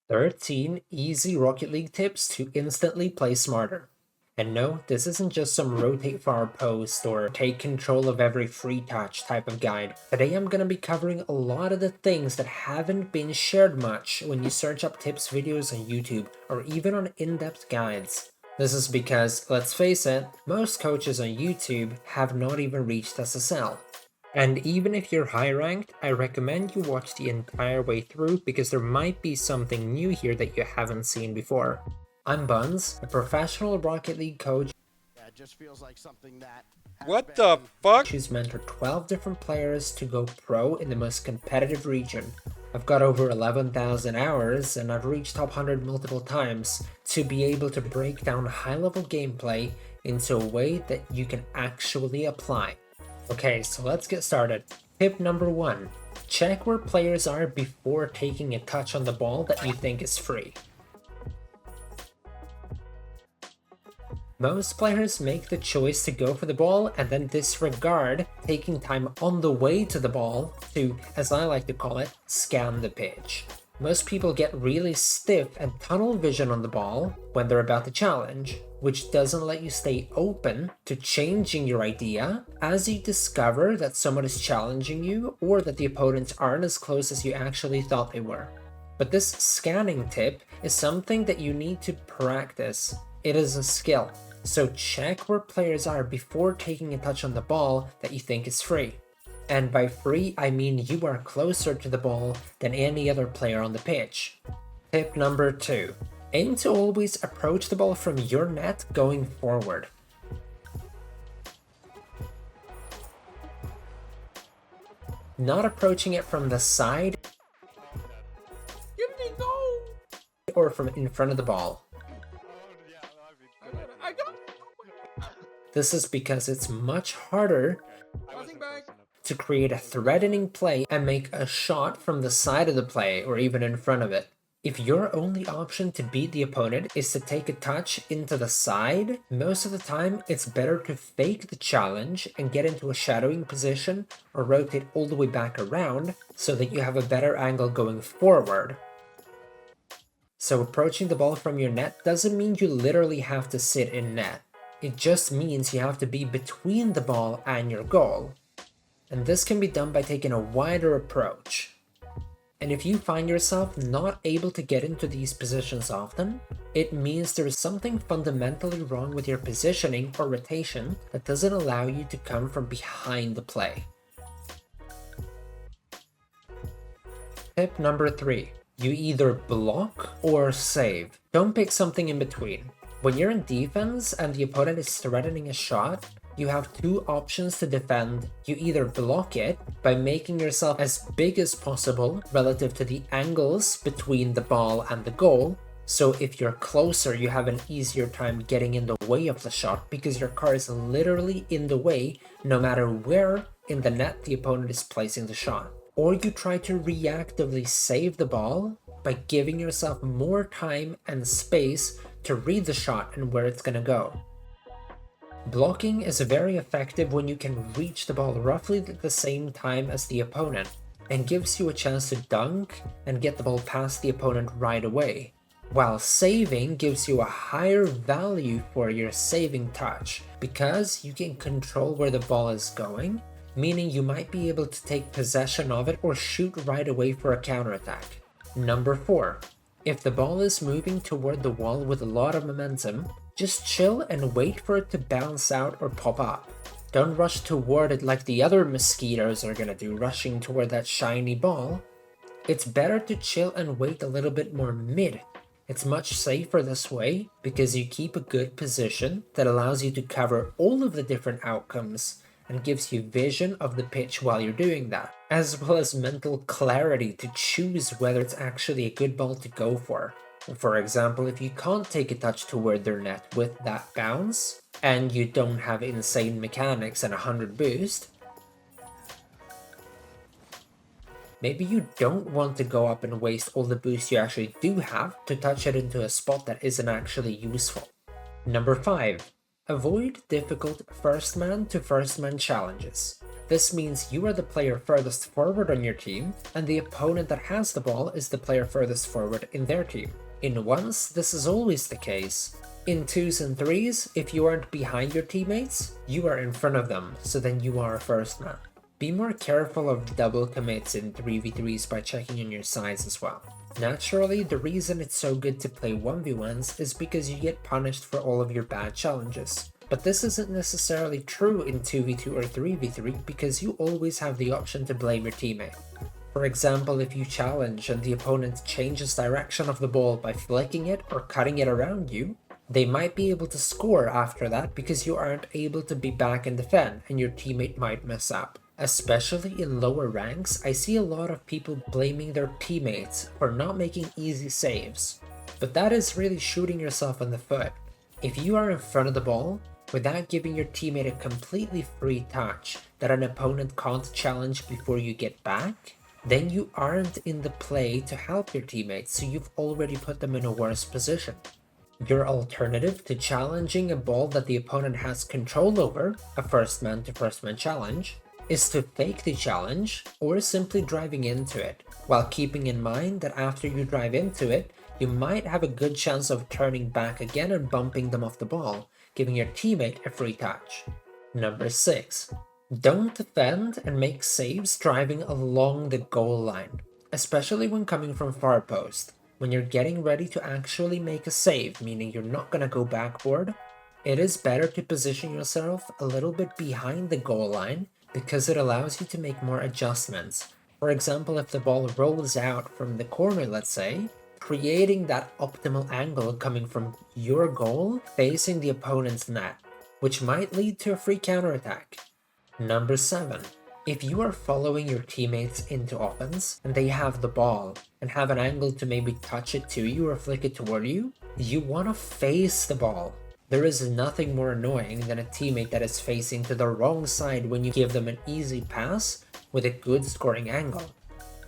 13 easy Rocket League tips to instantly play smarter. And no, this isn't just some rotate far post or take control of every free touch type of guide. Today I'm gonna be covering a lot of the things that haven't been shared much when you search up tips videos on YouTube or even on in-depth guides. This is because, let's face it, most coaches on YouTube have not even reached SSL. And even if you're high ranked, I recommend you watch the entire way through because there might be something new here that you haven't seen before. I'm Buns, a professional Rocket League coach. Yeah, it just feels like something that What the fuck? Who's mentored 12 different players to go pro in the most competitive region. I've got over 11,000 hours and I've reached top 100 multiple times to be able to break down high-level gameplay into a way that you can actually apply. Okay, so let's get started. Tip number 1. Check where players are before taking a touch on the ball that you think is free. Most players make the choice to go for the ball and then disregard taking time on the way to the ball to, as I like to call it, scan the pitch. Most people get really stiff and tunnel vision on the ball when they're about to challenge, which doesn't let you stay open to changing your idea as you discover that someone is challenging you or that the opponents aren't as close as you actually thought they were. But this scanning tip is something that you need to practice. It is a skill. So check where players are before taking a touch on the ball that you think is free. And by free, I mean you are closer to the ball than any other player on the pitch. Tip number 2. Aim to always approach the ball from your net going forward. Not approaching it from the side or from in front of the ball. This is because it's much harder to create a threatening play and make a shot from the side of the play or even in front of it. If your only option to beat the opponent is to take a touch into the side, most of the time it's better to fake the challenge and get into a shadowing position or rotate all the way back around so that you have a better angle going forward. So approaching the ball from your net doesn't mean you literally have to sit in net. It just means you have to be between the ball and your goal. And this can be done by taking a wider approach. And if you find yourself not able to get into these positions often, it means there is something fundamentally wrong with your positioning or rotation that doesn't allow you to come from behind the play. Tip number 3. You either block or save. Don't pick something in between. When you're in defense and the opponent is threatening a shot, you have two options to defend. You either block it by making yourself as big as possible relative to the angles between the ball and the goal. So if you're closer, you have an easier time getting in the way of the shot because your car is literally in the way no matter where in the net the opponent is placing the shot. Or you try to reactively save the ball by giving yourself more time and space to read the shot and where it's gonna go. Blocking is very effective when you can reach the ball roughly at the same time as the opponent and gives you a chance to dunk and get the ball past the opponent right away. While saving gives you a higher value for your saving touch because you can control where the ball is going, meaning you might be able to take possession of it or shoot right away for a counterattack. Number 4. If the ball is moving toward the wall with a lot of momentum, just chill and wait for it to bounce out or pop up. Don't rush toward it like the other mosquitoes are gonna do, rushing toward that shiny ball. It's better to chill and wait a little bit more mid. It's much safer this way because you keep a good position that allows you to cover all of the different outcomes and gives you vision of the pitch while you're doing that, as well as mental clarity to choose whether it's actually a good ball to go for. For example, if you can't take a touch toward their net with that bounce, and you don't have insane mechanics and 100 boost, maybe you don't want to go up and waste all the boost you actually do have to touch it into a spot that isn't actually useful. Number 5. Avoid difficult first man to first man challenges. This means you are the player furthest forward on your team, and the opponent that has the ball is the player furthest forward in their team. In ones, this is always the case. In 2s and 3s, if you aren't behind your teammates, you are in front of them, so then you are first man. Be more careful of double commits in 3v3s by checking on your sides as well. Naturally, the reason it's so good to play 1v1s is because you get punished for all of your bad challenges. But this isn't necessarily true in 2v2 or 3v3 because you always have the option to blame your teammate. For example, if you challenge and the opponent changes direction of the ball by flicking it or cutting it around you, they might be able to score after that because you aren't able to be back and defend and your teammate might mess up. Especially in lower ranks, I see a lot of people blaming their teammates for not making easy saves. But that is really shooting yourself in the foot. If you are in front of the ball, without giving your teammate a completely free touch that an opponent can't challenge before you get back, then you aren't in the play to help your teammates, so you've already put them in a worse position. Your alternative to challenging a ball that the opponent has control over, a first man to first man challenge, is to fake the challenge or simply driving into it, while keeping in mind that after you drive into it, you might have a good chance of turning back again and bumping them off the ball, giving your teammate a free touch. Number 6. Don't defend and make saves driving along the goal line, especially when coming from far post. When you're getting ready to actually make a save, meaning you're not going to go backboard, it is better to position yourself a little bit behind the goal line because it allows you to make more adjustments. For example, if the ball rolls out from the corner, let's say, creating that optimal angle coming from your goal facing the opponent's net, which might lead to a free counterattack. Number 7. If you are following your teammates into offense and they have the ball and have an angle to maybe touch it to you or flick it toward you, you want to face the ball. There is nothing more annoying than a teammate that is facing to the wrong side when you give them an easy pass with a good scoring angle.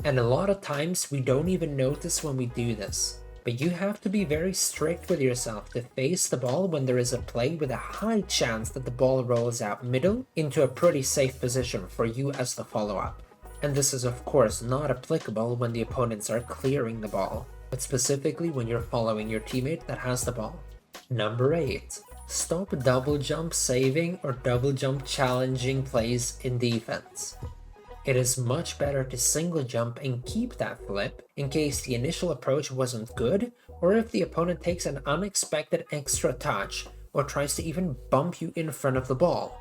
And a lot of times we don't even notice when we do this. But you have to be very strict with yourself to face the ball when there is a play with a high chance that the ball rolls out middle into a pretty safe position for you as the follow-up. And this is of course not applicable when the opponents are clearing the ball, but specifically when you're following your teammate that has the ball. Number 8. Stop double jump saving or double jump challenging plays in defense. It is much better to single jump and keep that flip in case the initial approach wasn't good, or if the opponent takes an unexpected extra touch or tries to even bump you in front of the ball.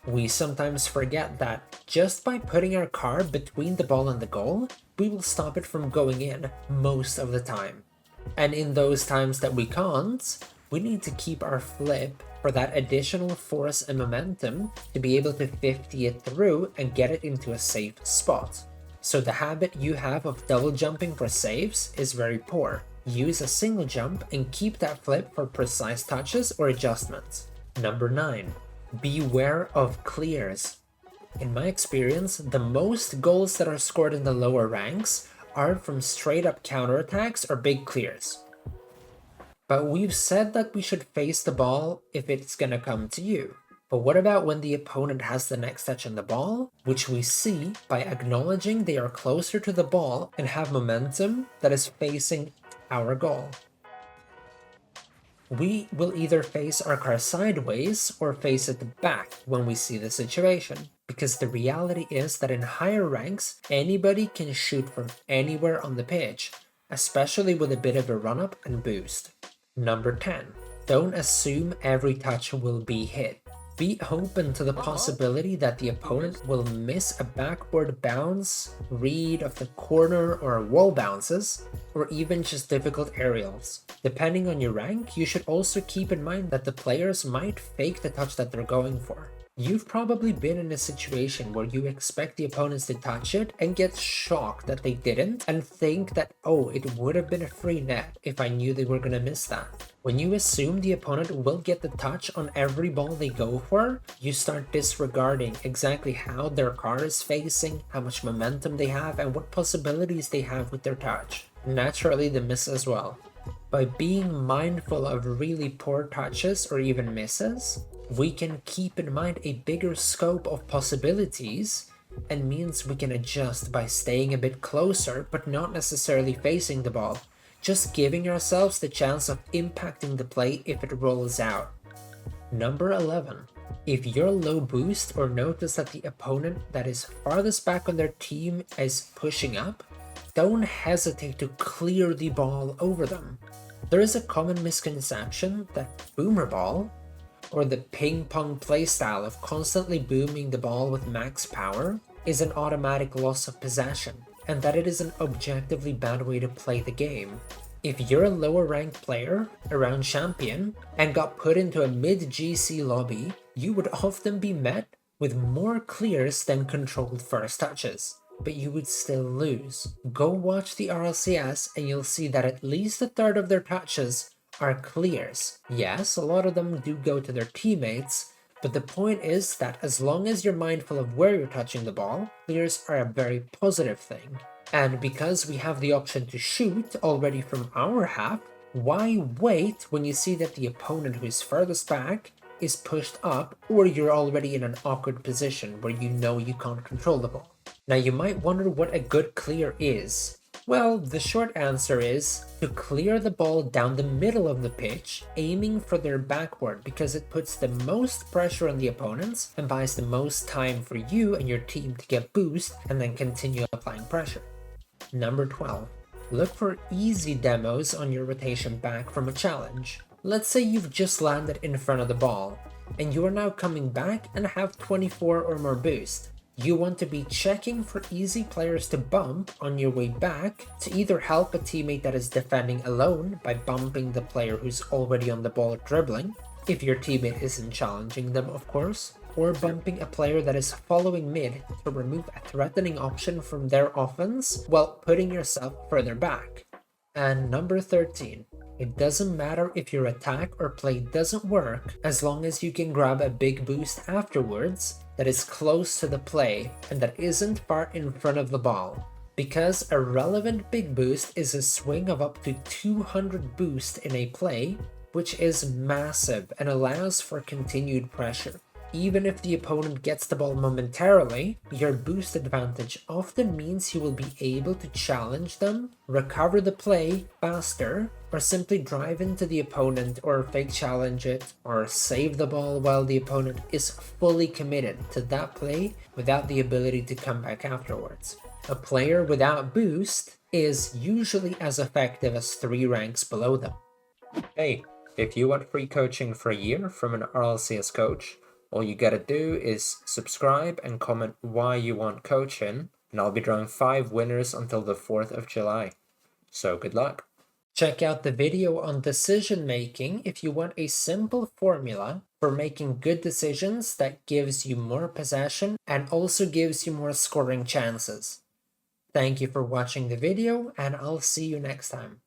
We sometimes forget that just by putting our car between the ball and the goal, we will stop it from going in most of the time. And in those times that we can't, we need to keep our flip for that additional force and momentum to be able to 50 it through and get it into a safe spot. So the habit you have of double jumping for saves is very poor. Use a single jump and keep that flip for precise touches or adjustments. Number 9. Beware of clears. In my experience, the most goals that are scored in the lower ranks are from straight up counterattacks or big clears. But we've said that we should face the ball if it's gonna come to you. But what about when the opponent has the next touch on the ball, which we see by acknowledging they are closer to the ball and have momentum that is facing our goal? We will either face our car sideways or face it back when we see the situation, because the reality is that in higher ranks, anybody can shoot from anywhere on the pitch, especially with a bit of a run-up and boost. Number 10. Don't assume every touch will be hit. Be open to the possibility that the opponent will miss a backboard bounce, read of the corner or wall bounces, or even just difficult aerials. Depending on your rank, you should also keep in mind that the players might fake the touch that they're going for. You've probably been in a situation where you expect the opponents to touch it and get shocked that they didn't and think that, oh, it would have been a free net if I knew they were gonna miss that. When you assume the opponent will get the touch on every ball they go for, you start disregarding exactly how their car is facing, how much momentum they have, and what possibilities they have with their touch. Naturally, the miss as well. By being mindful of really poor touches or even misses, we can keep in mind a bigger scope of possibilities and means we can adjust by staying a bit closer but not necessarily facing the ball, just giving ourselves the chance of impacting the play if it rolls out. Number 11. If you're low boost or notice that the opponent that is farthest back on their team is pushing up, don't hesitate to clear the ball over them. There is a common misconception that boomer ball, or the ping pong playstyle of constantly booming the ball with max power, is an automatic loss of possession, and that it is an objectively bad way to play the game. If you're a lower ranked player around champion and got put into a mid-GC lobby, you would often be met with more clears than controlled first touches, but you would still lose. Go watch the RLCS and you'll see that at least a third of their touches are clears. Yes, a lot of them do go to their teammates, but the point is that as long as you're mindful of where you're touching the ball, clears are a very positive thing. And because we have the option to shoot already from our half, why wait when you see that the opponent who is furthest back is pushed up, or you're already in an awkward position where you know you can't control the ball? Now you might wonder what a good clear is. Well, the short answer is to clear the ball down the middle of the pitch, aiming for their backward, because it puts the most pressure on the opponents and buys the most time for you and your team to get boost and then continue applying pressure. Number 12. Look for easy demos on your rotation back from a challenge. Let's say you've just landed in front of the ball, and you are now coming back and have 24 or more boost. You want to be checking for easy players to bump on your way back to either help a teammate that is defending alone by bumping the player who's already on the ball dribbling, if your teammate isn't challenging them of course, or bumping a player that is following mid to remove a threatening option from their offense while putting yourself further back. And number 13. It doesn't matter if your attack or play doesn't work as long as you can grab a big boost afterwards that is close to the play and that isn't far in front of the ball. Because a relevant big boost is a swing of up to 200 boost in a play, which is massive and allows for continued pressure. Even if the opponent gets the ball momentarily, your boost advantage often means you will be able to challenge them, recover the play faster, or simply drive into the opponent or fake challenge it, or save the ball while the opponent is fully committed to that play without the ability to come back afterwards. A player without boost is usually as effective as 3 ranks below them. Hey, if you want free coaching for a year from an RLCS coach, all you gotta do is subscribe and comment why you want coaching, and I'll be drawing 5 winners until the 4th of July. So good luck. Check out the video on decision making if you want a simple formula for making good decisions that gives you more possession and also gives you more scoring chances. Thank you for watching the video, and I'll see you next time.